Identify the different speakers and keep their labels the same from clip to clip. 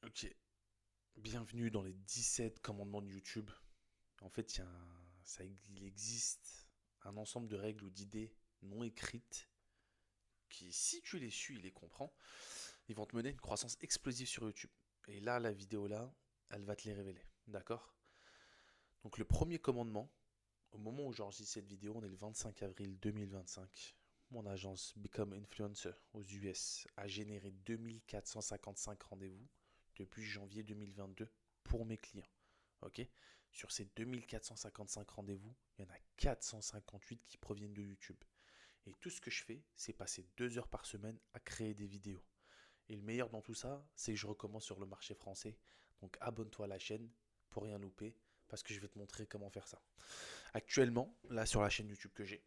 Speaker 1: Ok, bienvenue dans les 17 commandements de YouTube. En fait, il existe un ensemble de règles ou d'idées non écrites qui, si tu les suis et les comprends, ils vont te mener à une croissance explosive sur YouTube. Et là, la vidéo là, elle va te les révéler. D'accord? Donc le premier commandement, au moment où j'enregistre cette vidéo, on est le 25 avril 2025. Mon agence Become Influencer aux US a généré 2455 rendez-vous depuis janvier 2022 pour mes clients. Ok. Sur ces 2455 rendez-vous, il y en a 458 qui proviennent de YouTube. Et tout ce que je fais, c'est passer 2 heures par semaine à créer des vidéos. Et le meilleur dans tout ça, c'est que je recommence sur le marché français. Donc abonne-toi à la chaîne pour rien louper, parce que je vais te montrer comment faire ça. Actuellement, là sur la chaîne YouTube que j'ai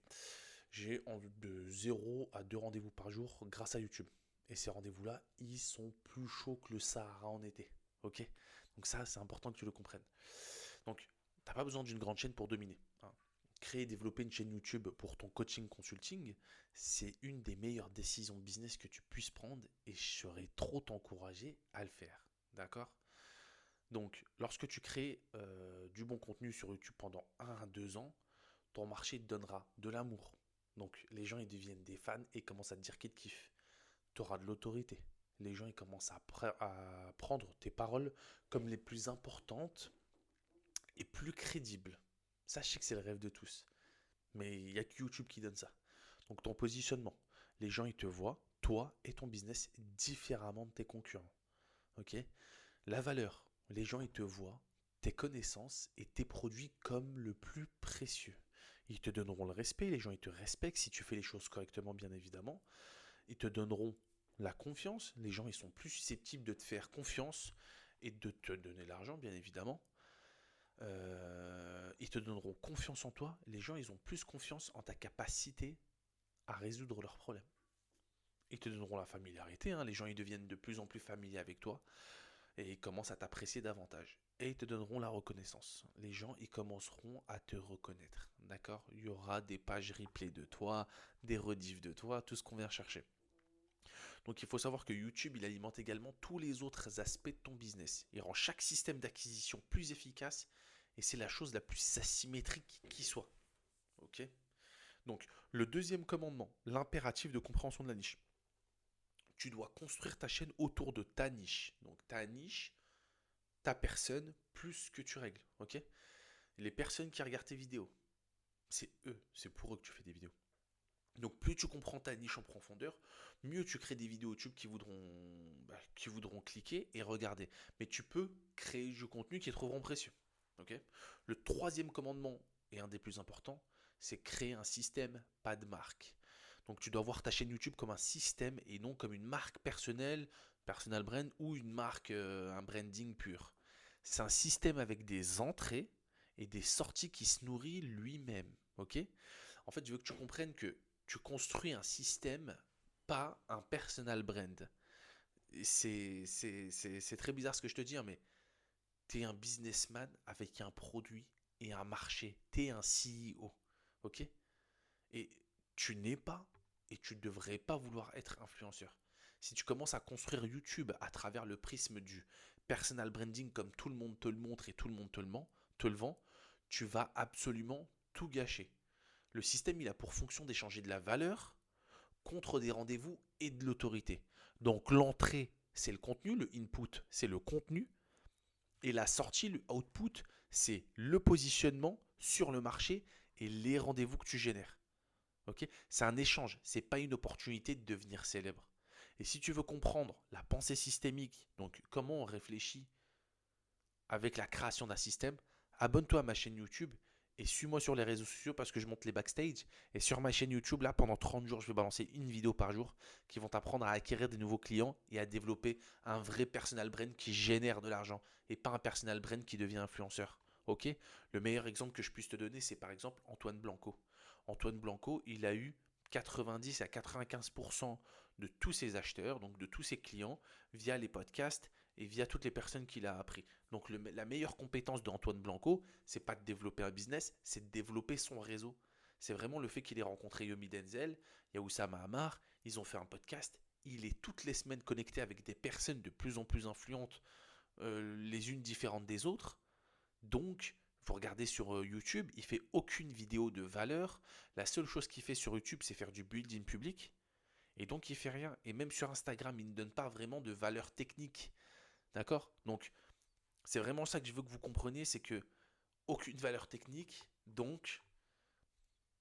Speaker 1: de 0 à 2 rendez-vous par jour grâce à YouTube. Et ces rendez-vous-là, ils sont plus chauds que le Sahara en été. Ok. Donc ça, c'est important que tu le comprennes. Donc, t'as pas besoin d'une grande chaîne pour dominer, hein. Créer et développer une chaîne YouTube pour ton coaching consulting, c'est une des meilleures décisions business que tu puisses prendre et je serais trop t'encourager à le faire. D'accord? Donc, lorsque tu crées du bon contenu sur YouTube pendant 1 à 2 ans, ton marché te donnera de l'amour. Donc, les gens ils deviennent des fans et commencent à te dire qu'ils te kiffent. Tu auras de l'autorité. Les gens ils commencent à prendre tes paroles comme les plus importantes et plus crédibles. Sachez que c'est le rêve de tous. Mais il n'y a que YouTube qui donne ça. Donc ton positionnement, les gens ils te voient, toi et ton business différemment de tes concurrents. Ok? La valeur, les gens ils te voient, tes connaissances et tes produits comme le plus précieux. Ils te donneront le respect, les gens ils te respectent si tu fais les choses correctement bien évidemment. Ils te donneront la confiance, les gens ils sont plus susceptibles de te faire confiance et de te donner l'argent bien évidemment. Ils te donneront confiance en toi. Les gens, ils ont plus confiance en ta capacité à résoudre leurs problèmes. Ils te donneront la familiarité, hein. Les gens, ils deviennent de plus en plus familiers avec toi et ils commencent à t'apprécier davantage. Et ils te donneront la reconnaissance. Les gens, ils commenceront à te reconnaître. D'accord? Il y aura des pages replay de toi, des rediffs de toi, tout ce qu'on vient chercher. Donc il faut savoir que YouTube, il alimente également tous les autres aspects de ton business. Il rend chaque système d'acquisition plus efficace et c'est la chose la plus asymétrique qui soit. Ok. Donc le deuxième commandement, l'impératif de compréhension de la niche. Tu dois construire ta chaîne autour de ta niche. Donc ta niche, ta personne, plus ce que tu règles. Ok. Les personnes qui regardent tes vidéos, c'est eux, c'est pour eux que tu fais des vidéos. Donc plus tu comprends ta niche en profondeur, mieux tu crées des vidéos YouTube qui voudront cliquer et regarder. Mais tu peux créer du contenu qui trouveront précieux. Ok. Le troisième commandement, et un des plus importants, c'est créer un système, pas de marque. Donc tu dois voir ta chaîne YouTube comme un système et non comme une marque personnelle, personal brand ou une marque, un branding pur. C'est un système avec des entrées et des sorties qui se nourrit lui-même. Ok. En fait, je veux que tu comprennes que tu construis un système, pas un personal brand. C'est très bizarre ce que je te dis, hein, mais tu es un businessman avec un produit et un marché. Tu es un CEO. Ok. Et tu n'es pas et tu ne devrais pas vouloir être influenceur. Si tu commences à construire YouTube à travers le prisme du personal branding comme tout le monde te le montre et tout le monde te le vend, tu vas absolument tout gâcher. Le système, il a pour fonction d'échanger de la valeur contre des rendez-vous et de l'autorité. Donc l'entrée, c'est le contenu, le input, c'est le contenu, et la sortie, le output, c'est le positionnement sur le marché et les rendez-vous que tu génères. Ok. C'est un échange, c'est pas une opportunité de devenir célèbre. Et si tu veux comprendre la pensée systémique, donc comment on réfléchit avec la création d'un système, abonne-toi à ma chaîne YouTube et suis-moi sur les réseaux sociaux parce que je monte les backstage. Et sur ma chaîne YouTube, là, pendant 30 jours, je vais balancer une vidéo par jour qui vont t'apprendre à acquérir des nouveaux clients et à développer un vrai personal brand qui génère de l'argent et pas un personal brand qui devient influenceur. Ok. Le meilleur exemple que je puisse te donner, c'est par exemple Antoine Blanco. Antoine Blanco, il a eu 90 à 95% de tous ses acheteurs, donc de tous ses clients, via les podcasts et via toutes les personnes qu'il a appris. Donc la meilleure compétence d'Antoine Blanco, c'est pas de développer un business, c'est de développer son réseau. C'est vraiment le fait qu'il ait rencontré Yomi Denzel, il y a Oussama ils ont fait un podcast, il est toutes les semaines connecté avec des personnes de plus en plus influentes les unes différentes des autres. Donc, vous regardez sur YouTube, il fait aucune vidéo de valeur. La seule chose qu'il fait sur YouTube, c'est faire du build-in public. Et donc, il fait rien. Et même sur Instagram, il ne donne pas vraiment de valeur technique. D'accord? Donc, c'est vraiment ça que je veux que vous compreniez, c'est que aucune valeur technique, donc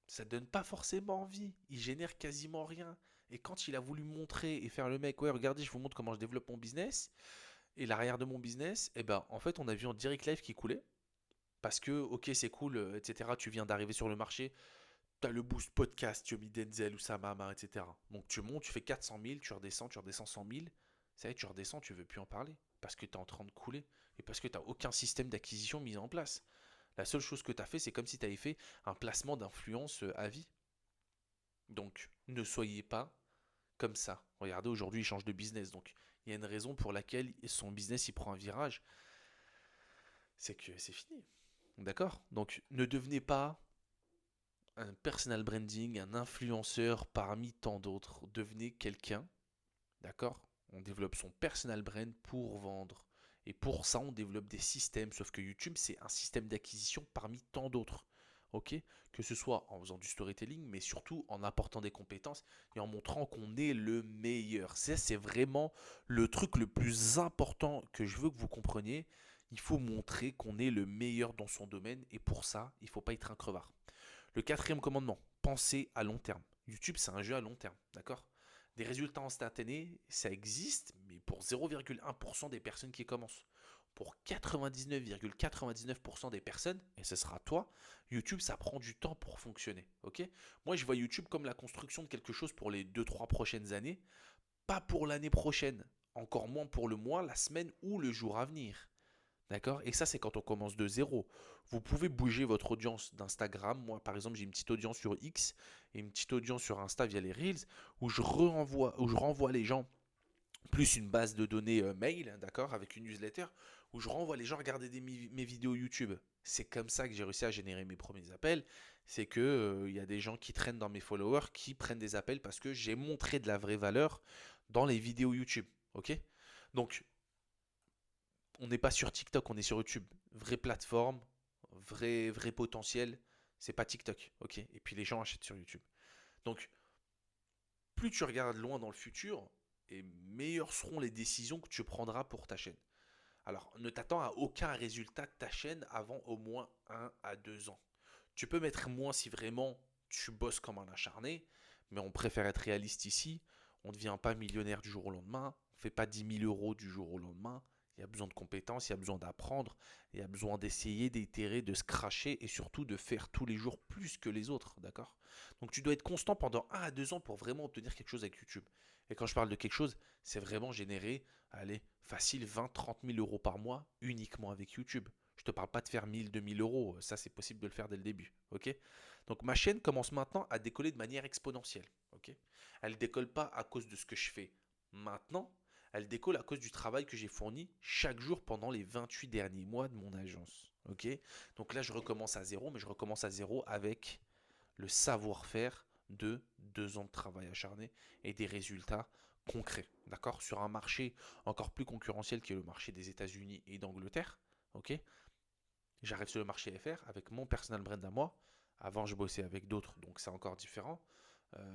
Speaker 1: ça donne pas forcément envie. Il génère quasiment rien. Et quand il a voulu montrer et faire le mec, ouais, regardez, je vous montre comment je développe mon business et l'arrière de mon business, et ben en fait, on a vu en direct live qui coulait parce que, ok, c'est cool, etc. Tu viens d'arriver sur le marché, tu as le boost podcast, tu as mis Denzel ou Samama, etc. Donc tu montes, tu fais 400 000, tu redescends 100 000. Ça y est, tu redescends, tu veux plus en parler parce que tu es en train de couler et parce que tu n'as aucun système d'acquisition mis en place. La seule chose que tu as fait, c'est comme si tu avais fait un placement d'influence à vie. Donc ne soyez pas comme ça. Regardez, aujourd'hui, il change de business. Donc il y a une raison pour laquelle son business il prend un virage. C'est que c'est fini. D'accord? Donc ne devenez pas un personal branding, un influenceur parmi tant d'autres. Devenez quelqu'un, d'accord? On développe son personal brand pour vendre. Et pour ça, on développe des systèmes. Sauf que YouTube, c'est un système d'acquisition parmi tant d'autres. Ok? Que ce soit en faisant du storytelling, mais surtout en apportant des compétences et en montrant qu'on est le meilleur. Ça, c'est vraiment le truc le plus important que je veux que vous compreniez. Il faut montrer qu'on est le meilleur dans son domaine et pour ça, il ne faut pas être un crevard. Le quatrième commandement, pensez à long terme. YouTube, c'est un jeu à long terme, d'accord? Des résultats instantanés, ça existe, mais pour 0,1% des personnes qui commencent. Pour 99,99% des personnes, et ce sera toi, YouTube, ça prend du temps pour fonctionner, ok? Moi, je vois YouTube comme la construction de quelque chose pour les 2-3 prochaines années, pas pour l'année prochaine, encore moins pour le mois, la semaine ou le jour à venir. D'accord? Et ça, c'est quand on commence de zéro. Vous pouvez bouger votre audience d'Instagram. Moi, par exemple, j'ai une petite audience sur X et une petite audience sur Insta via les Reels où je renvoie les gens, plus une base de données mail, d'accord, avec une newsletter, où je renvoie les gens regarder mes vidéos YouTube. C'est comme ça que j'ai réussi à générer mes premiers appels. C'est que y a des gens qui traînent dans mes followers qui prennent des appels parce que j'ai montré de la vraie valeur dans les vidéos YouTube. Ok? Donc, on n'est pas sur TikTok, on est sur YouTube. Vraie plateforme, vrai potentiel. C'est pas TikTok, ok? Et puis les gens achètent sur YouTube. Donc, plus tu regardes loin dans le futur, et meilleures seront les décisions que tu prendras pour ta chaîne. Alors, ne t'attends à aucun résultat de ta chaîne avant au moins 1 à 2 ans. Tu peux mettre moins si vraiment tu bosses comme un acharné, mais on préfère être réaliste ici. On ne devient pas millionnaire du jour au lendemain, on ne fait pas 10 000 € du jour au lendemain. Il y a besoin de compétences, il y a besoin d'apprendre, il y a besoin d'essayer, d'itérer, de se cracher et surtout de faire tous les jours plus que les autres, d'accord? Donc tu dois être constant pendant 1 à 2 ans pour vraiment obtenir quelque chose avec YouTube. Et quand je parle de quelque chose, c'est vraiment générer, allez, facile 20-30 000 € par mois uniquement avec YouTube. Je te parle pas de faire 1000-2000 €, ça c'est possible de le faire dès le début, ok? Donc ma chaîne commence maintenant à décoller de manière exponentielle, ok? Elle décolle pas à cause de ce que je fais maintenant, elle décolle à cause du travail que j'ai fourni chaque jour pendant les 28 derniers mois de mon agence, ok? Donc là je recommence à zéro, mais je recommence à zéro avec le savoir-faire de 2 ans de travail acharné et des résultats concrets, d'accord? Sur un marché encore plus concurrentiel qui est le marché des États-Unis et d'Angleterre, ok? J'arrive sur le marché FR avec mon personal brand à moi. Avant, je bossais avec d'autres, donc c'est encore différent.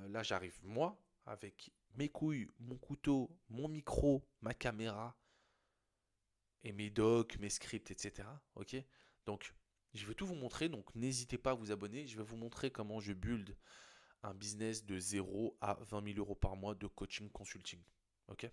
Speaker 1: Là, j'arrive moi avec mes couilles, mon couteau, mon micro, ma caméra et mes docs, mes scripts, etc. Ok? Donc, je vais tout vous montrer. Donc, n'hésitez pas à vous abonner. Je vais vous montrer comment je build un business de 0 à 20 000 € par mois de coaching consulting. Ok?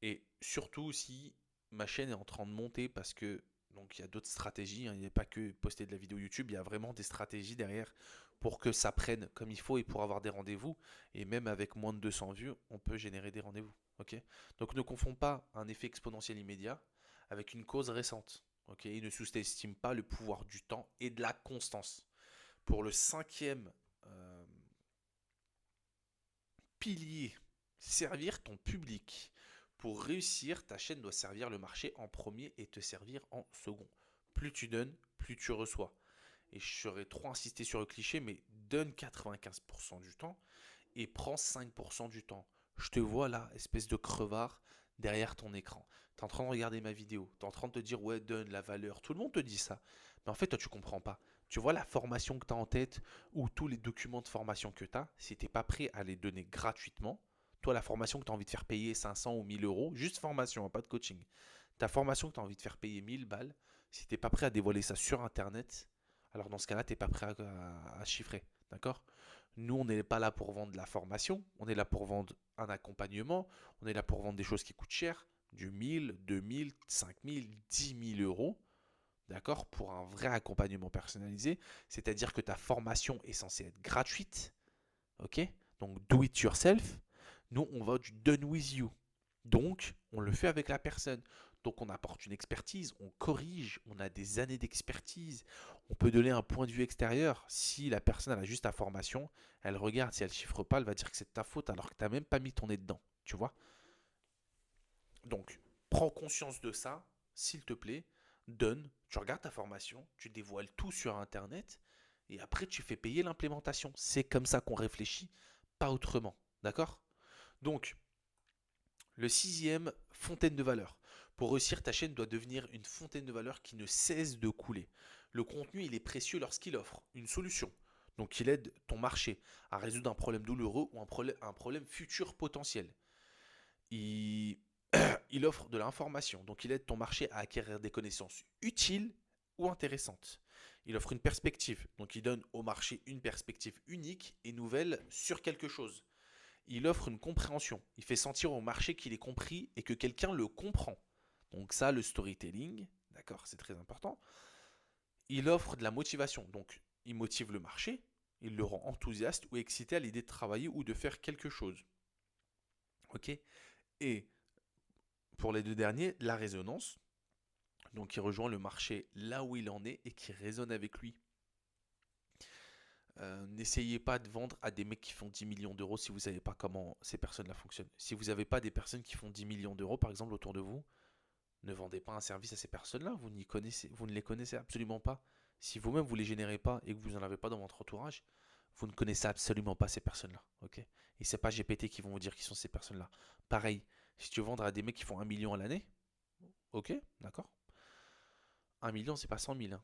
Speaker 1: Et surtout aussi, ma chaîne est en train de monter parce que donc il y a d'autres stratégies, hein. Il n'y a pas que poster de la vidéo YouTube, il y a vraiment des stratégies derrière pour que ça prenne comme il faut et pour avoir des rendez-vous. Et même avec moins de 200 vues, on peut générer des rendez-vous. Ok? Donc ne confonds pas un effet exponentiel immédiat avec une cause récente. Ok? Et ne sous-estime pas le pouvoir du temps et de la constance. Pour le cinquième pilier, servir ton public. Pour réussir, ta chaîne doit servir le marché en premier et te servir en second. Plus tu donnes, plus tu reçois. Et je serais trop insisté sur le cliché, mais donne 95% du temps et prends 5% du temps. Je te vois là, espèce de crevard, derrière ton écran. Tu es en train de regarder ma vidéo. Tu es en train de te dire, ouais, donne la valeur. Tout le monde te dit ça. Mais en fait, toi, tu comprends pas. Tu vois la formation que tu as en tête ou tous les documents de formation que tu as, si tu n'es pas prêt à les donner gratuitement, toi, la formation que tu as envie de faire payer 500 ou 1000 euros, juste formation, hein, pas de coaching. Ta formation que tu as envie de faire payer 1000 balles, si tu n'es pas prêt à dévoiler ça sur Internet, alors dans ce cas-là, tu n'es pas prêt à chiffrer. D'accord? Nous, on n'est pas là pour vendre de la formation, on est là pour vendre un accompagnement, on est là pour vendre des choses qui coûtent cher, du 1000, 2000, 5000, 10 000 euros, d'accord, pour un vrai accompagnement personnalisé, c'est-à-dire que ta formation est censée être gratuite, ok? Donc, do it yourself. Nous, on va du done with you. Donc, on le fait avec la personne. Donc, on apporte une expertise, on corrige, on a des années d'expertise. On peut donner un point de vue extérieur. Si la personne elle a juste ta formation, elle regarde, si elle ne chiffre pas, elle va dire que c'est de ta faute alors que tu n'as même pas mis ton nez dedans. Tu vois? Donc, prends conscience de ça, s'il te plaît. Donne, tu regardes ta formation, tu dévoiles tout sur Internet et après tu fais payer l'implémentation. C'est comme ça qu'on réfléchit, pas autrement. D'accord? Donc, le sixième, fontaine de valeur. Pour réussir, ta chaîne doit devenir une fontaine de valeur qui ne cesse de couler. Le contenu, il est précieux lorsqu'il offre une solution. Donc, il aide ton marché à résoudre un problème douloureux ou un problème futur potentiel. Il, il offre de l'information. Donc, il aide ton marché à acquérir des connaissances utiles ou intéressantes. Il offre une perspective. Donc, il donne au marché une perspective unique et nouvelle sur quelque chose. Il offre une compréhension. Il fait sentir au marché qu'il est compris et que quelqu'un le comprend. Donc ça, le storytelling, d'accord, c'est très important. Il offre de la motivation. Donc il motive le marché, il le rend enthousiaste ou excité à l'idée de travailler ou de faire quelque chose. Ok. Et pour les deux derniers, la résonance. Donc il rejoint le marché là où il en est et qui résonne avec lui. N'essayez pas de vendre à des mecs qui font 10 millions d'euros si vous ne savez pas comment ces personnes-là fonctionnent. Si vous n'avez pas des personnes qui font 10 millions d'euros, par exemple, autour de vous, ne vendez pas un service à ces personnes-là. Vous ne les connaissez absolument pas. Si vous-même vous ne les générez pas et que vous n'en avez pas dans votre entourage, vous ne connaissez absolument pas ces personnes-là. Ok? Et c'est pas GPT qui vont vous dire qui sont ces personnes-là. Pareil, si tu veux vendre à des mecs qui font 1 million à l'année, ok, d'accord. 1 million, c'est pas 100 000. Hein.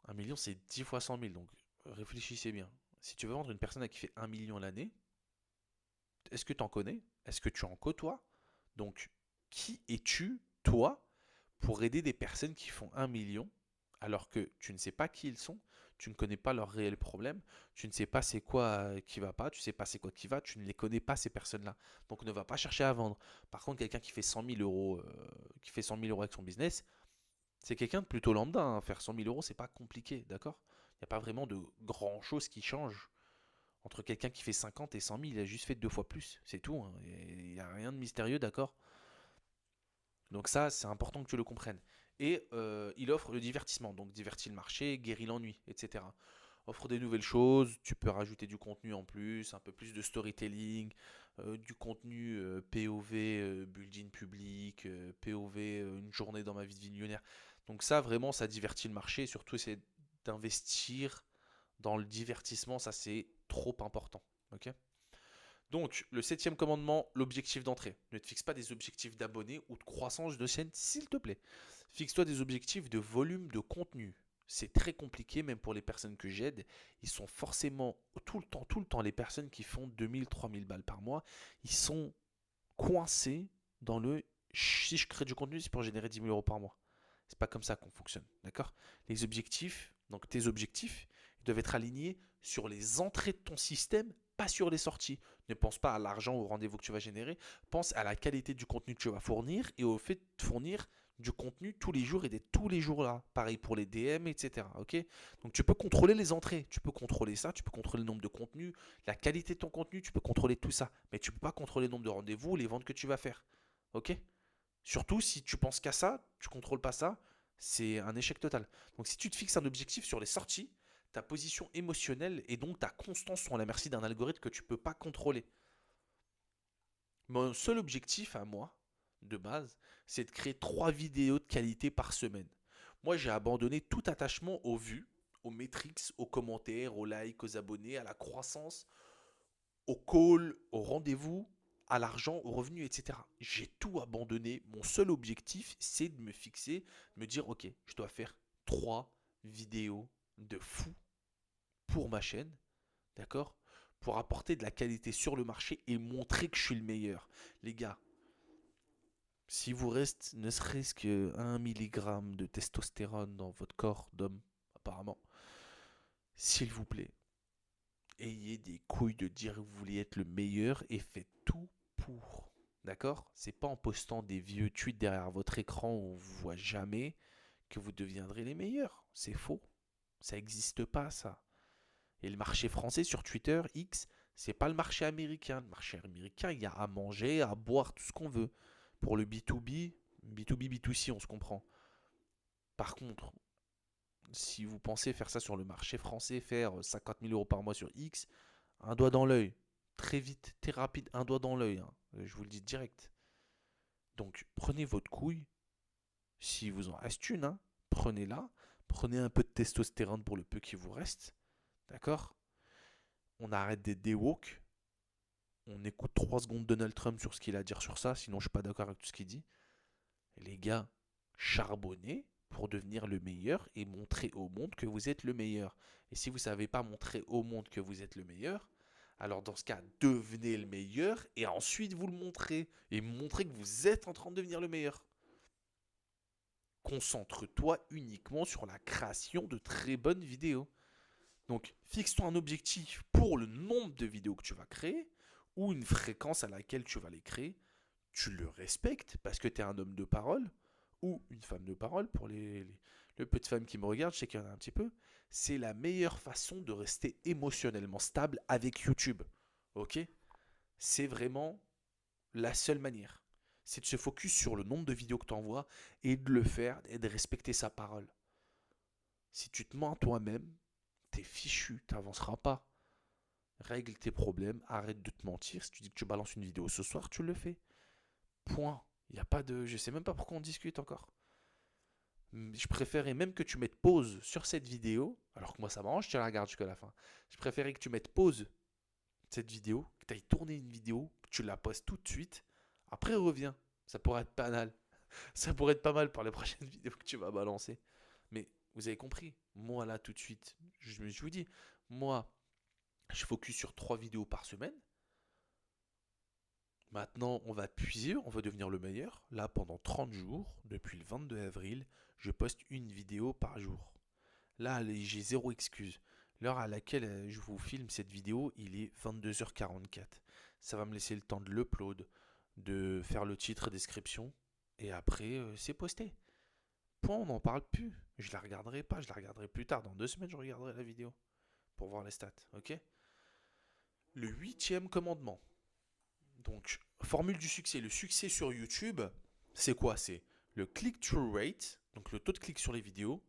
Speaker 1: 1 million, c'est 10 fois 100 000. Donc réfléchissez bien. Si tu veux vendre une personne à qui fait 1 million l'année, est-ce que tu en connais? Est-ce que tu en côtoies? Donc, qui es-tu, toi, pour aider des personnes qui font 1 million alors que tu ne sais pas qui ils sont, tu ne connais pas leurs réels problèmes, tu ne sais pas c'est quoi qui va pas, tu ne sais pas c'est quoi qui va, tu ne les connais pas ces personnes-là. Donc ne va pas chercher à vendre. Par contre, quelqu'un qui fait 100 000 euros, qui fait 100 000 euros avec son business, c'est quelqu'un de plutôt lambda. Hein. Faire 100 000 euros, c'est pas compliqué, d'accord? Il n'y a pas vraiment de grand chose qui change. Entre quelqu'un qui fait 50 et 100 000, il a juste fait 2 fois plus. C'est tout. Hein. Il n'y a rien de mystérieux, d'accord? Donc ça, c'est important que tu le comprennes. Et il offre le divertissement, donc divertit le marché, guérit l'ennui, etc. Offre des nouvelles choses, tu peux rajouter du contenu en plus, un peu plus de storytelling, du contenu POV, building public, POV, une journée dans ma vie de millionnaire. Donc ça, vraiment, ça divertit le marché, et surtout, c'est d'investir dans le divertissement, ça c'est trop important. Ok? Donc, le septième commandement, l'objectif d'entrée. Ne te fixe pas des objectifs d'abonnés ou de croissance de chaîne, s'il te plaît. Fixe-toi des objectifs de volume de contenu. C'est très compliqué, même pour les personnes que j'aide. Ils sont forcément, tout le temps, les personnes qui font 2000, 3000 balles par mois, ils sont coincés dans le si je crée du contenu, c'est pour générer 10 000 euros par mois. C'est pas comme ça qu'on fonctionne, d'accord? Les objectifs, donc tes objectifs, ils doivent être alignés sur les entrées de ton système, pas sur les sorties. Ne pense pas à l'argent ou au rendez-vous que tu vas générer, pense à la qualité du contenu que tu vas fournir et au fait de fournir du contenu tous les jours et d'être tous les jours là. Pareil pour les DM, etc. Ok? Donc tu peux contrôler les entrées, tu peux contrôler ça, tu peux contrôler le nombre de contenus, la qualité de ton contenu, tu peux contrôler tout ça. Mais tu peux pas contrôler le nombre de rendez-vous ou les ventes que tu vas faire. Ok? Surtout si tu penses qu'à ça, tu contrôles pas ça, c'est un échec total. Donc si tu te fixes un objectif sur les sorties, ta position émotionnelle et donc ta constance sont à la merci d'un algorithme que tu ne peux pas contrôler. Mon seul objectif à moi, de base, c'est de créer 3 vidéos de qualité par semaine. Moi, j'ai abandonné tout attachement aux vues, aux métriques, aux commentaires, aux likes, aux abonnés, à la croissance, aux calls, aux rendez-vous. à l'argent, aux revenus, etc. J'ai tout abandonné. Mon seul objectif, c'est de me fixer, de me dire, ok, je dois faire 3 vidéos de fou pour ma chaîne, d'accord? Pour apporter de la qualité sur le marché et montrer que je suis le meilleur. Les gars, si vous reste ne serait-ce que 1 milligramme de testostérone dans votre corps d'homme, apparemment, s'il vous plaît, ayez des couilles de dire que vous voulez être le meilleur et faites tout pour. D'accord? C'est pas en postant des vieux tweets derrière votre écran où on vous voit jamais que vous deviendrez les meilleurs. C'est faux. Ça n'existe pas, ça. Et le marché français sur Twitter, X, c'est pas le marché américain. Le marché américain, il y a à manger, à boire, tout ce qu'on veut. Pour le B2B, B2B, B2C, on se comprend. Par contre, si vous pensez faire ça sur le marché français, faire 50 000 euros par mois sur X, un doigt dans l'œil. Très vite, très rapide, un doigt dans l'œil, hein. Je vous le dis direct. Donc, prenez votre couille. Si vous en reste une, hein, prenez-la. Prenez un peu de testostérone pour le peu qui vous reste. D'accord? On arrête des woke. On écoute 3 secondes de Donald Trump sur ce qu'il a à dire sur ça. Sinon, je suis pas d'accord avec tout ce qu'il dit. Et les gars, charbonnez pour devenir le meilleur et montrer au monde que vous êtes le meilleur. Et si vous ne savez pas montrer au monde que vous êtes le meilleur, alors dans ce cas, devenez le meilleur et ensuite vous le montrez. Et montrez que vous êtes en train de devenir le meilleur. Concentre-toi uniquement sur la création de très bonnes vidéos. Donc, fixe-toi un objectif pour le nombre de vidéos que tu vas créer ou une fréquence à laquelle tu vas les créer. Tu le respectes parce que tu es un homme de parole ou une femme de parole pour le peu de femmes qui me regardent, je sais qu'il y en a un petit peu. C'est la meilleure façon de rester émotionnellement stable avec YouTube. Ok? C'est vraiment la seule manière. C'est de se focus sur le nombre de vidéos que tu envoies et de le faire et de respecter sa parole. Si tu te mens à toi-même, t'es fichu, t'avanceras pas. Règle tes problèmes, arrête de te mentir. Si tu dis que tu balances une vidéo ce soir, tu le fais. Point. Il n'y a pas de. Je sais même pas pourquoi on discute encore. Je préférais même que tu mettes pause sur cette vidéo, alors que moi ça m'arrange, tu la regardes jusqu'à la fin. Je préférais que tu mettes pause cette vidéo, que tu ailles tourner une vidéo, que tu la postes tout de suite. Après reviens. Ça pourrait être pas mal. Ça pourrait être pas mal pour les prochaines vidéos que tu vas balancer. Mais vous avez compris. Moi là tout de suite, je vous dis, moi je focus sur 3 vidéos par semaine. Maintenant, on va puiser, on va devenir le meilleur. Là, pendant 30 jours, depuis le 22 avril, je poste une vidéo par jour. Là, j'ai zéro excuse. L'heure à laquelle je vous filme cette vidéo, il est 22h44. Ça va me laisser le temps de l'upload, de faire le titre, description, et après, c'est posté. Point, on n'en parle plus. Je la regarderai pas, je la regarderai plus tard. Dans 2 semaines, je regarderai la vidéo pour voir les stats. Ok? Le 8e commandement. Donc, formule du succès. Le succès sur YouTube, c'est quoi? C'est le click-through rate, donc le taux de clic sur les vidéos,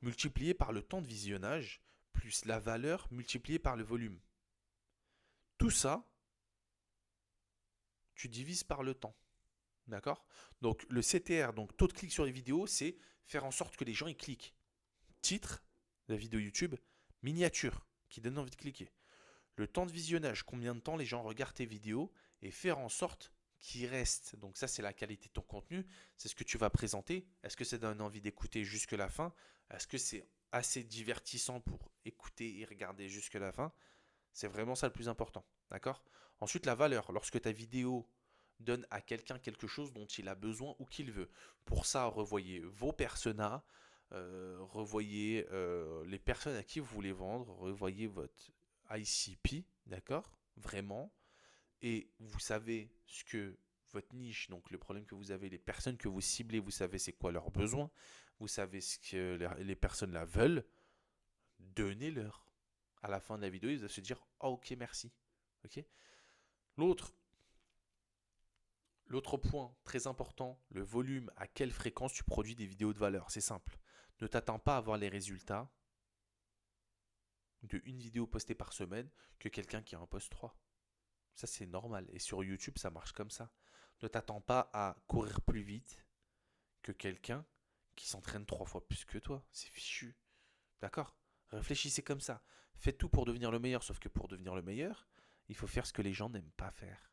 Speaker 1: multiplié par le temps de visionnage, plus la valeur multipliée par le volume. Tout ça, tu divises par le temps. D'accord? Donc, le CTR, donc taux de clic sur les vidéos, c'est faire en sorte que les gens y cliquent. Titre, la vidéo YouTube, miniature, qui donne envie de cliquer. Le temps de visionnage, combien de temps les gens regardent tes vidéos et faire en sorte qu'ils restent. Donc ça, c'est la qualité de ton contenu. C'est ce que tu vas présenter. Est-ce que ça donne envie d'écouter jusque la fin? Est-ce que c'est assez divertissant pour écouter et regarder jusque la fin? C'est vraiment ça le plus important. D'accord? Ensuite, la valeur. Lorsque ta vidéo donne à quelqu'un quelque chose dont il a besoin ou qu'il veut. Pour ça, revoyez vos personas, revoyez les personnes à qui vous voulez vendre, revoyez votre ICP, d'accord? Vraiment. Et vous savez ce que votre niche, donc le problème que vous avez, les personnes que vous ciblez, vous savez c'est quoi leurs besoins, vous savez ce que les personnes là veulent, donnez-leur. À la fin de la vidéo, ils vont se dire oh, ok, merci. Ok. L'autre, L'autre point très important, le volume, à quelle fréquence tu produis des vidéos de valeur. C'est simple. Ne t'attends pas à voir les résultats de une vidéo postée par semaine que quelqu'un qui en poste 3. Ça, c'est normal. Et sur YouTube, ça marche comme ça. Ne t'attends pas à courir plus vite que quelqu'un qui s'entraîne 3 fois plus que toi. C'est fichu. D'accord? Réfléchissez comme ça. Faites tout pour devenir le meilleur, sauf que pour devenir le meilleur, il faut faire ce que les gens n'aiment pas faire.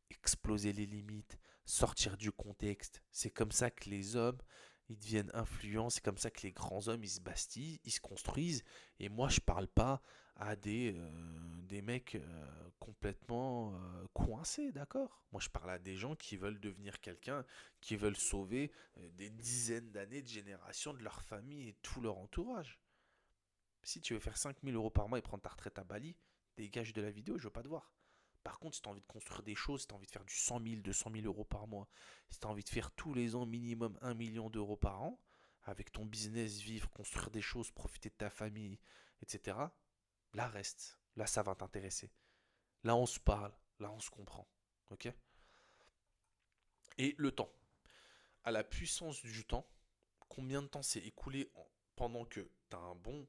Speaker 1: exploser les limites, sortir du contexte. C'est comme ça que les hommes, ils deviennent influents. C'est comme ça que les grands hommes, ils se bastillent, ils se construisent. Et moi, je parle pas à des mecs complètement coincés, d'accord? Moi, je parle à des gens qui veulent devenir quelqu'un, qui veulent sauver des dizaines d'années de générations de leur famille et tout leur entourage. Si tu veux faire 5 000 € par mois et prendre ta retraite à Bali, dégage de la vidéo, je veux pas te voir. Par contre, si tu as envie de construire des choses, si tu as envie de faire du 100 000, 200 000 € par mois, si tu as envie de faire tous les ans minimum 1 million d'euros par an, avec ton business, vivre, construire des choses, profiter de ta famille, etc., là reste. Là, ça va t'intéresser. Là, on se parle. Là, on se comprend. Ok? Et le temps. À la puissance du temps, combien de temps s'est écoulé pendant que tu as un bon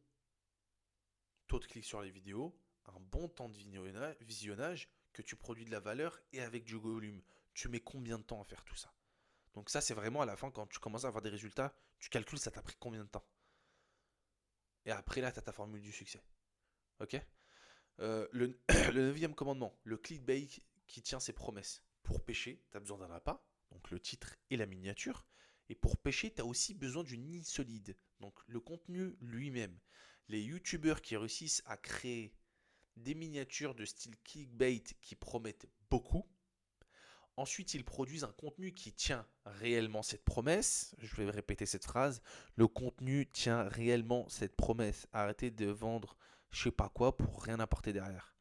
Speaker 1: taux de clic sur les vidéos, un bon temps de visionnage, que tu produis de la valeur et avec du volume. Tu mets combien de temps à faire tout ça? Donc ça, c'est vraiment à la fin, quand tu commences à avoir des résultats, tu calcules ça t'a pris combien de temps. Et après, là, tu as ta formule du succès. Ok? Le neuvième commandement, le clickbait qui tient ses promesses. Pour pêcher, tu as besoin d'un appât, donc le titre et la miniature. Et pour pêcher, tu as aussi besoin d'une nid solide, donc le contenu lui-même. Les youtubeurs qui réussissent à créer des miniatures de style clickbait qui promettent beaucoup. Ensuite, ils produisent un contenu qui tient réellement cette promesse. Je vais répéter cette phrase. Le contenu tient réellement cette promesse. Arrêtez de vendre je sais pas quoi pour rien apporter derrière.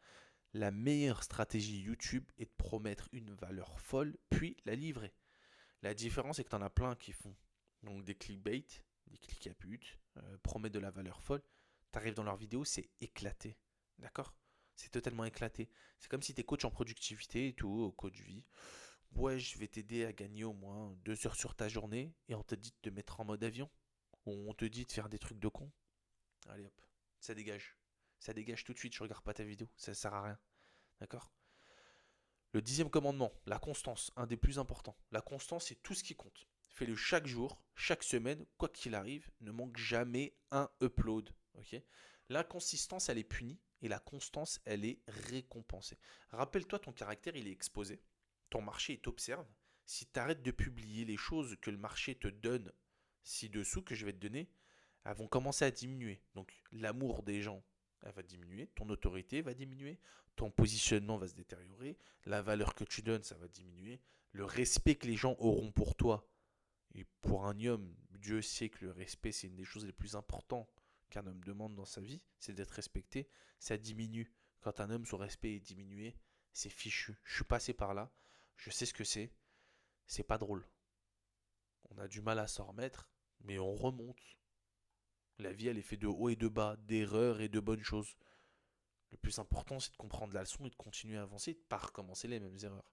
Speaker 1: La meilleure stratégie YouTube est de promettre une valeur folle, puis la livrer. La différence, c'est que tu en as plein qui font donc des clickbait, des clics à pute, promettent de la valeur folle. Tu arrives dans leur vidéo, c'est éclaté. D'accord? C'est totalement éclaté. C'est comme si tu es coach en productivité et tout, coach vie. Ouais, je vais t'aider à gagner au moins 2 heures sur ta journée et on te dit de te mettre en mode avion. Ou on te dit de faire des trucs de con. Allez hop, ça dégage. Ça dégage tout de suite, je regarde pas ta vidéo, ça sert à rien. D'accord? Le dixième commandement, la constance, un des plus importants. La constance, c'est tout ce qui compte. Fais-le chaque jour, chaque semaine, quoi qu'il arrive, ne manque jamais un upload. Ok? L'inconsistance, elle est punie et la constance, elle est récompensée. Rappelle-toi, ton caractère, il est exposé. Ton marché, il t'observe. Si tu arrêtes de publier les choses que le marché te donne ci-dessous, que je vais te donner, elles vont commencer à diminuer. Donc, l'amour des gens, elle va diminuer. Ton autorité va diminuer. Ton positionnement va se détériorer, la valeur que tu donnes, ça va diminuer, le respect que les gens auront pour toi. Et pour un homme, Dieu sait que le respect, c'est une des choses les plus importantes qu'un homme demande dans sa vie, c'est d'être respecté. Ça diminue. Quand un homme, son respect est diminué, c'est fichu. Je suis passé par là, je sais ce que c'est. C'est pas drôle. On a du mal à s'en remettre, mais on remonte. La vie, elle est faite de haut et de bas, d'erreurs et de bonnes choses. Le plus important, c'est de comprendre la leçon et de continuer à avancer, de ne pas recommencer les mêmes erreurs.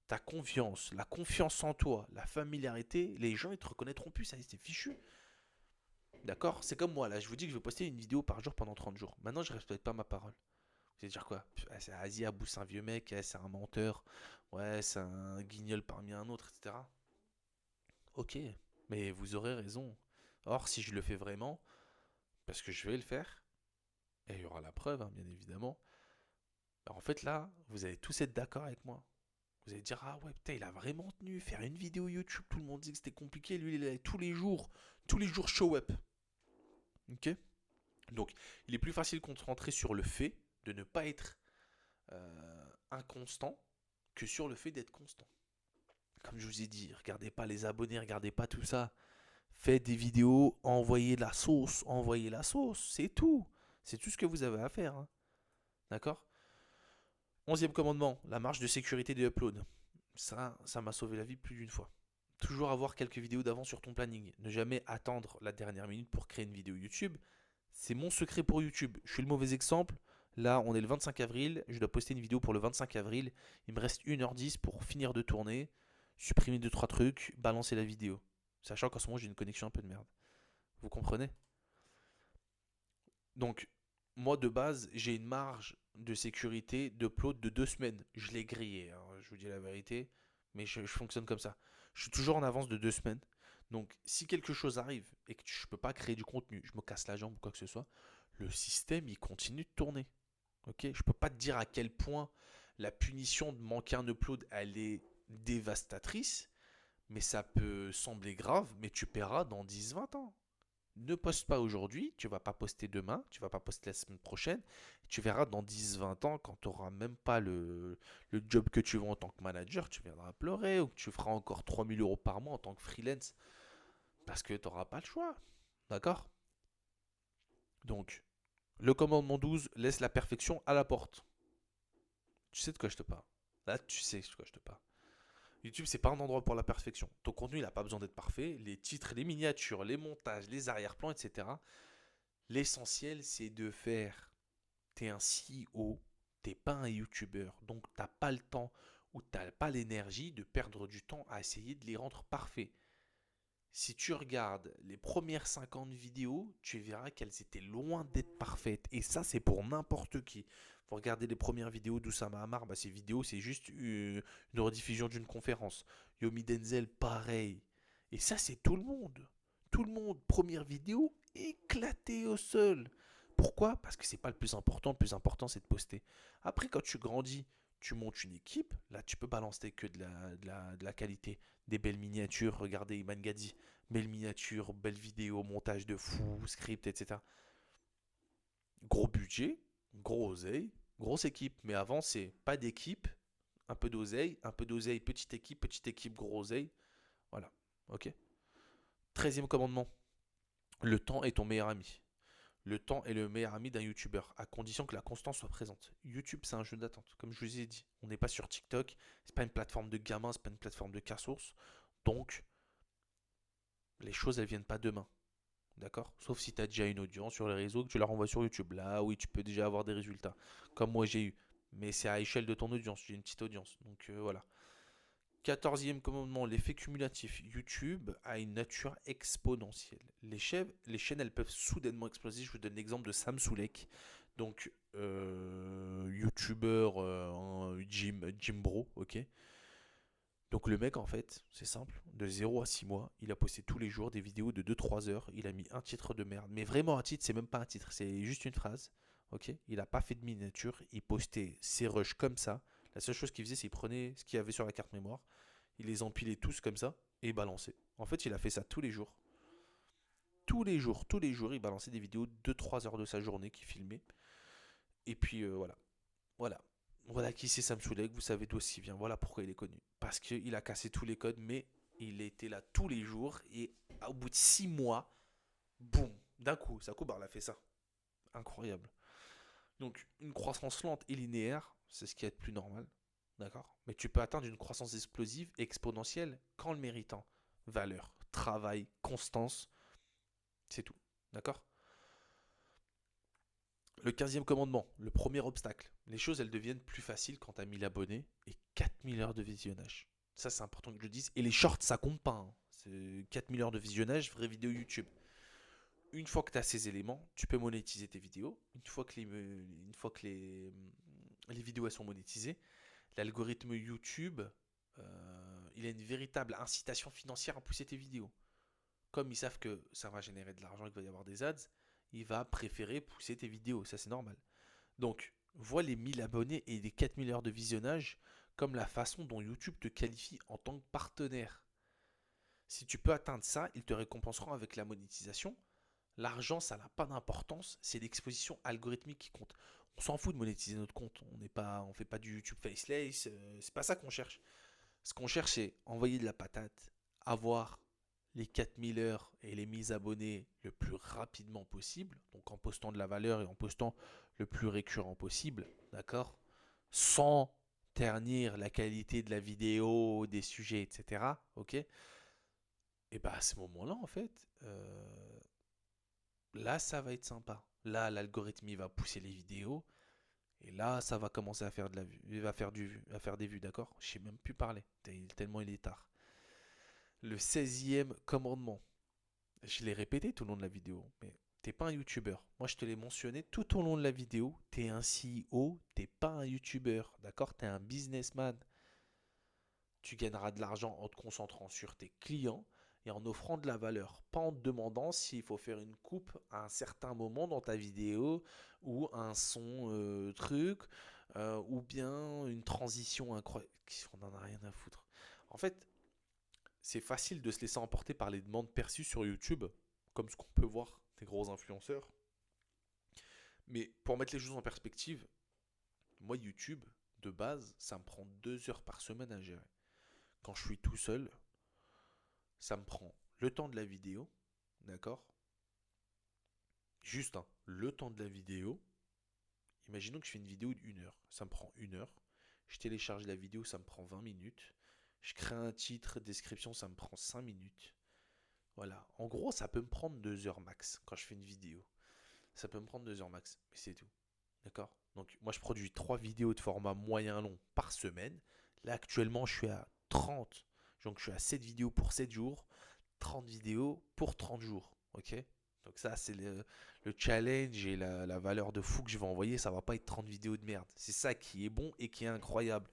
Speaker 1: Ta confiance, la confiance en toi, la familiarité, les gens ils te reconnaîtront plus, ça c'est fichu. D'accord? C'est comme moi là, je vous dis que je vais poster une vidéo par jour pendant 30 jours. Maintenant, je ne respecte pas ma parole. Vous allez dire quoi? C'est Asia Abou, c'est un vieux mec, c'est un menteur, ouais, c'est un guignol parmi un autre, etc. Ok, mais vous aurez raison. Or, si je le fais vraiment, parce que je vais le faire, et il y aura la preuve, hein, bien évidemment, en fait là, vous allez tous être d'accord avec moi. Vous allez dire, ah ouais, putain, il a vraiment tenu faire une vidéo YouTube. Tout le monde dit que c'était compliqué. Lui, il est tous les jours show up. Ok? Donc, il est plus facile de se concentrer sur le fait de ne pas être inconstant que sur le fait d'être constant. Comme je vous ai dit, regardez pas les abonnés, regardez pas tout ça. Faites des vidéos, envoyez la sauce, c'est tout. C'est tout ce que vous avez à faire. Hein. D'accord? 11e commandement, la marge de sécurité des uploads. Ça m'a sauvé la vie plus d'une fois. Toujours avoir quelques vidéos d'avance sur ton planning. Ne jamais attendre la dernière minute pour créer une vidéo YouTube. C'est mon secret pour YouTube. Je suis le mauvais exemple. Là, on est le 25 avril. Je dois poster une vidéo pour le 25 avril. Il me reste 1h10 pour finir de tourner, supprimer 2-3 trucs, balancer la vidéo. Sachant qu'en ce moment, j'ai une connexion un peu de merde. Vous comprenez? Donc, moi de base, j'ai une marge de sécurité d'upload de 2 semaines. Je l'ai grillé, hein, je vous dis la vérité, mais je fonctionne comme ça. Je suis toujours en avance de 2 semaines. Donc, si quelque chose arrive et que je ne peux pas créer du contenu, je me casse la jambe ou quoi que ce soit, le système il continue de tourner. Ok, je peux pas te dire à quel point La punition de manquer un upload, elle est dévastatrice, mais ça peut sembler grave, mais tu paieras dans 10-20 ans. Ne poste pas aujourd'hui, tu vas pas poster demain, tu vas pas poster la semaine prochaine. Tu verras dans 10-20 ans, quand tu n'auras même pas le job que tu veux en tant que manager, tu viendras pleurer ou que tu feras encore 3 000 € par mois en tant que freelance parce que tu n'auras pas le choix. D'accord? Donc, le commandement 12 laisse la perfection à la porte. Tu sais de quoi je te parle. Là, tu sais de quoi je te parle. YouTube, c'est pas un endroit pour la perfection. Ton contenu, il n'a pas besoin d'être parfait. Les titres, les miniatures, les montages, les arrière-plans, etc. L'essentiel, c'est de faire. T'es un CEO, t'es pas un YouTuber. Donc, t'as pas le temps ou t'as pas l'énergie de perdre du temps à essayer de les rendre parfaits. Si tu regardes les premières 50 vidéos, tu verras qu'elles étaient loin d'être parfaites. Et ça, c'est pour n'importe qui. Vous regardez les premières vidéos d'Oussama Hamar, bah, ces vidéos, c'est juste une rediffusion d'une conférence. Yomi Denzel, pareil. Et ça, c'est tout le monde. Tout le monde, première vidéo, éclaté au sol. Pourquoi? Parce que c'est pas le plus important. Le plus important, c'est de poster. Après, quand tu grandis, tu montes une équipe. Là, tu peux balancer que de la qualité. Des belles miniatures. Regardez Iman Gadi. Belle miniature, belle vidéo, montage de fou, script, etc. Gros budget, gros oseille, grosse équipe. Mais avant, c'est pas d'équipe, un peu d'oseille, petite équipe, gros oseille. Voilà, ok. 13e commandement. Le temps est ton meilleur ami. Le temps est le meilleur ami d'un YouTuber, à condition que la constance soit présente. YouTube, c'est un jeu d'attente. Comme je vous ai dit, on n'est pas sur TikTok, c'est pas une plateforme de gamins, c'est pas une plateforme de car-source. Donc, les choses, elles viennent pas demain. D'accord? Sauf si tu as déjà une audience sur les réseaux que tu la renvoies sur YouTube. Là, oui, tu peux déjà avoir des résultats. Comme moi, j'ai eu. Mais c'est à échelle de ton audience. J'ai une petite audience. Donc voilà. 14e commandement, l'effet cumulatif. YouTube a une nature exponentielle. Les chaînes, elles peuvent soudainement exploser. Je vous donne l'exemple de Sam Soulek. Donc, YouTuber, Jim Bro, ok. Donc le mec, en fait, c'est simple, de 0 à 6 mois, il a posté tous les jours des vidéos de 2-3 heures, il a mis un titre de merde. Mais vraiment un titre, c'est même pas un titre, c'est juste une phrase. Ok. Il n'a pas fait de miniature, il postait ses rushs comme ça. La seule chose qu'il faisait, c'est qu'il prenait ce qu'il y avait sur la carte mémoire, il les empilait tous comme ça et il balançait. En fait, il a fait ça tous les jours. Tous les jours, il balançait des vidéos de 2-3 heures de sa journée qu'il filmait. Et puis voilà. Voilà. Voilà qui c'est Sam Soulek, vous savez d'où il vient. Voilà pourquoi il est connu. Parce qu'il a cassé tous les codes, mais il était là tous les jours. Et au bout de 6 mois, boum, d'un coup, Sakoubar a fait ça. Incroyable. Donc, une croissance lente et linéaire, c'est ce qui est le plus normal. D'accord? Mais tu peux atteindre une croissance explosive et exponentielle qu'en le méritant. Valeur, travail, constance, c'est tout. D'accord? Le 15e commandement, le premier obstacle. Les choses, elles deviennent plus faciles quand tu as 1000 abonnés et 4000 heures de visionnage. Ça, c'est important que je le dise. Et les shorts, ça compte pas, hein. C'est 4000 heures de visionnage, vraie vidéo YouTube. Une fois que tu as ces éléments, tu peux monétiser tes vidéos. Une fois que les vidéos elles sont monétisées, l'algorithme YouTube, il a une véritable incitation financière à pousser tes vidéos. Comme ils savent que ça va générer de l'argent et qu'il va y avoir des ads, il va préférer pousser tes vidéos. Ça, c'est normal. Donc, vois les 1000 abonnés et les 4000 heures de visionnage comme la façon dont YouTube te qualifie en tant que partenaire. Si tu peux atteindre ça, ils te récompenseront avec la monétisation. L'argent, ça n'a pas d'importance, c'est l'exposition algorithmique qui compte. On s'en fout de monétiser notre compte, on fait pas du YouTube faceless, c'est pas ça qu'on cherche. Ce qu'on cherche, c'est envoyer de la patate, avoir les 4000 heures et les 1000 abonnés le plus rapidement possible, donc en postant de la valeur et en postant le plus récurrent possible, d'accord? Sans ternir la qualité de la vidéo, des sujets, etc. Ok? Et bah à ce moment-là, en fait, là, ça va être sympa. Là, l'algorithme, il va pousser les vidéos. Et là, ça va commencer à faire de la vue. Il va faire à faire des vues, d'accord? Je sais même plus parler, tellement il est tard. Le 16e commandement. Je l'ai répété tout au long de la vidéo, mais t'es pas un YouTuber. Moi, je te l'ai mentionné tout au long de la vidéo. T'es un CEO, t'es pas un YouTuber, d'accord? T'es un businessman. Tu gagneras de l'argent en te concentrant sur tes clients et en offrant de la valeur, pas en te demandant s'il faut faire une coupe à un certain moment dans ta vidéo ou un son truc ou bien une transition incroyable. On n'en a rien à foutre. En fait, c'est facile de se laisser emporter par les demandes perçues sur YouTube, comme ce qu'on peut voir des gros influenceurs. Mais pour mettre les choses en perspective, moi, YouTube, de base, ça me prend 2 heures par semaine à gérer. Quand je suis tout seul, ça me prend le temps de la vidéo, d'accord? Juste le temps de la vidéo. Imaginons que je fais une vidéo d'une heure. Ça me prend 1 heure. Je télécharge la vidéo, ça me prend 20 minutes. Je crée un titre, description, ça me prend 5 minutes. Voilà. En gros, ça peut me prendre 2 heures max quand je fais une vidéo. Ça peut me prendre 2 heures max. Mais c'est tout. D'accord? Donc, moi, je produis 3 vidéos de format moyen long par semaine. Là, actuellement, je suis à 30. Donc, je suis à 7 vidéos pour 7 jours. 30 vidéos pour 30 jours. Ok? Donc ça, c'est le challenge et la valeur de fou que je vais envoyer. Ça va pas être 30 vidéos de merde. C'est ça qui est bon et qui est incroyable.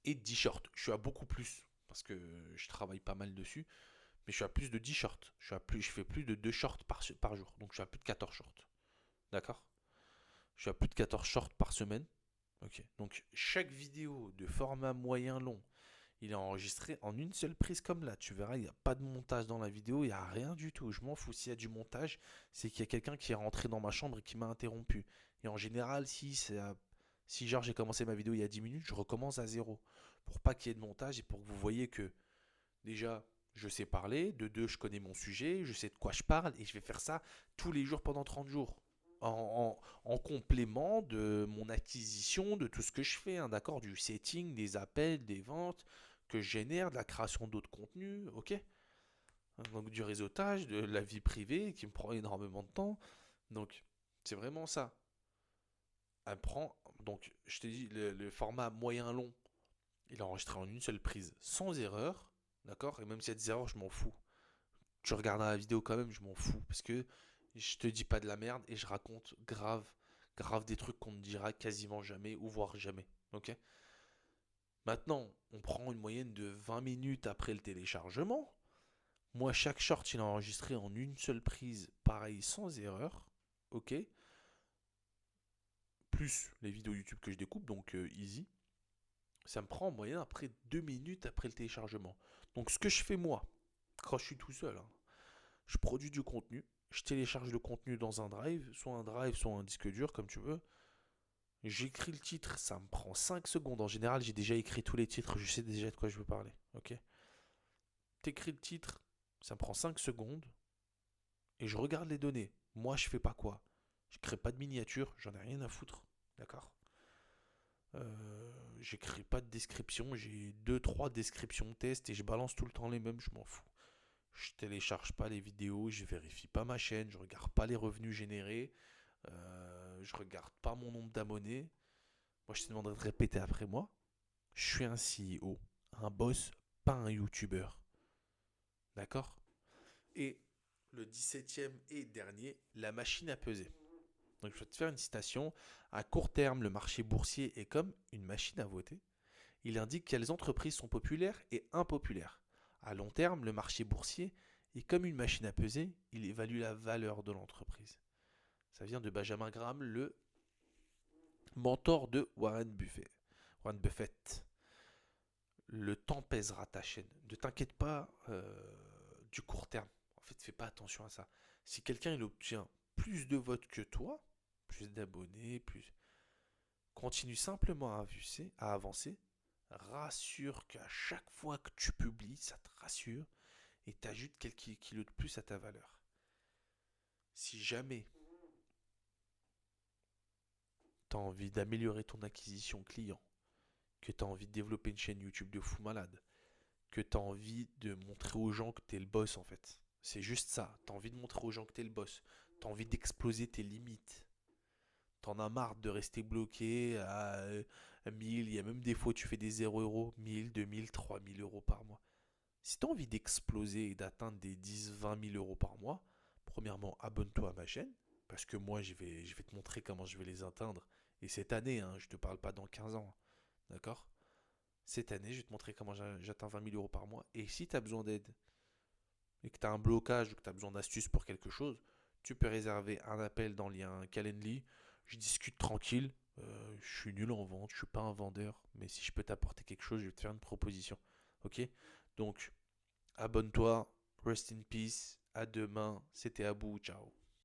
Speaker 1: Et 10 shorts. Je suis à beaucoup plus parce que je travaille pas mal dessus. Mais je suis à plus de 10 shorts. Je fais plus de 2 shorts par jour. Donc je suis à plus de 14 shorts. D'accord? Je suis à plus de 14 shorts par semaine. Ok. Donc chaque vidéo de format moyen long, il est enregistré en une seule prise comme là. Tu verras, il n'y a pas de montage dans la vidéo, il n'y a rien du tout. Je m'en fous. S'il y a du montage, c'est qu'il y a quelqu'un qui est rentré dans ma chambre et qui m'a interrompu. Et en général, si genre j'ai commencé ma vidéo il y a 10 minutes, je recommence à zéro. Pour pas qu'il y ait de montage et pour que vous voyez que déjà, je sais parler. De deux, je connais mon sujet, je sais de quoi je parle et je vais faire ça tous les jours pendant 30 jours. En complément de mon acquisition, de tout ce que je fais, hein, d'accord, du setting, des appels, des ventes que je génère, de la création d'autres contenus, ok? Donc du réseautage, de la vie privée qui me prend énormément de temps. Donc c'est vraiment ça. Elle prend, donc je t'ai dit, le format moyen-long, il est enregistré en une seule prise, sans erreur, d'accord? Et même s'il y a des erreurs, je m'en fous. Tu regarderas la vidéo quand même, je m'en fous. Parce que je te dis pas de la merde et je raconte grave des trucs qu'on ne dira quasiment jamais ou voire jamais. Ok? Maintenant, on prend une moyenne de 20 minutes après le téléchargement. Moi, chaque short, il est enregistré en une seule prise, pareil, sans erreur. Ok? Plus les vidéos YouTube que je découpe, donc easy. Ça me prend en moyenne après 2 minutes après le téléchargement. Donc, ce que je fais moi, quand je suis tout seul, hein, je produis du contenu, je télécharge le contenu dans un drive, soit un disque dur, comme tu veux. J'écris le titre, ça me prend 5 secondes. En général, j'ai déjà écrit tous les titres, je sais déjà de quoi je veux parler. Ok? T'écris le titre, ça me prend 5 secondes, et je regarde les données. Moi, je fais pas quoi? Je crée pas de miniature, j'en ai rien à foutre. D'accord? J'écris pas de description, j'ai deux trois descriptions test et je balance tout le temps les mêmes, je m'en fous. Je télécharge pas les vidéos, je vérifie pas ma chaîne, je regarde pas les revenus générés, je regarde pas mon nombre d'abonnés. Moi, je te demanderai de répéter après moi. Je suis un CEO, un boss, pas un YouTuber. D'accord? Et le 17e et dernier, la machine à peser. Donc, je vais te faire une citation. À court terme, le marché boursier est comme une machine à voter. Il indique quelles entreprises sont populaires et impopulaires. À long terme, le marché boursier est comme une machine à peser. Il évalue la valeur de l'entreprise. Ça vient de Benjamin Graham, le mentor de Warren Buffett. Warren Buffett. Le temps pèsera ta chaîne. Ne t'inquiète pas du court terme. En fait, fais pas attention à ça. Si quelqu'un il obtient plus de votes que toi, plus d'abonnés, plus... Continue simplement à avancer. Rassure qu'à chaque fois que tu publies, ça te rassure et t'ajoute quelques kilos de plus à ta valeur. Si jamais tu as envie d'améliorer ton acquisition client, que tu as envie de développer une chaîne YouTube de fou malade, que tu as envie de montrer aux gens que tu es le boss en fait. C'est juste ça. Tu as envie de montrer aux gens que tu es le boss. Tu as envie d'exploser tes limites. T'en as marre de rester bloqué à 1000. Il y a même des fois où tu fais des 0 euros, 1000, 2000, 3000 euros par mois. Si tu as envie d'exploser et d'atteindre des 10, 20 000 euros par mois, premièrement, abonne-toi à ma chaîne. Parce que moi, je vais te montrer comment je vais les atteindre. Et cette année, hein, je ne te parle pas dans 15 ans. D'accord? Cette année, je vais te montrer comment j'atteins 20 000 euros par mois. Et si tu as besoin d'aide et que tu as un blocage ou que tu as besoin d'astuces pour quelque chose, tu peux réserver un appel dans le lien Calendly. Je discute tranquille. Je suis nul en vente, je suis pas un vendeur, mais si je peux t'apporter quelque chose, je vais te faire une proposition. Ok? Donc, abonne-toi, rest in peace, à demain, c'était Abou, ciao.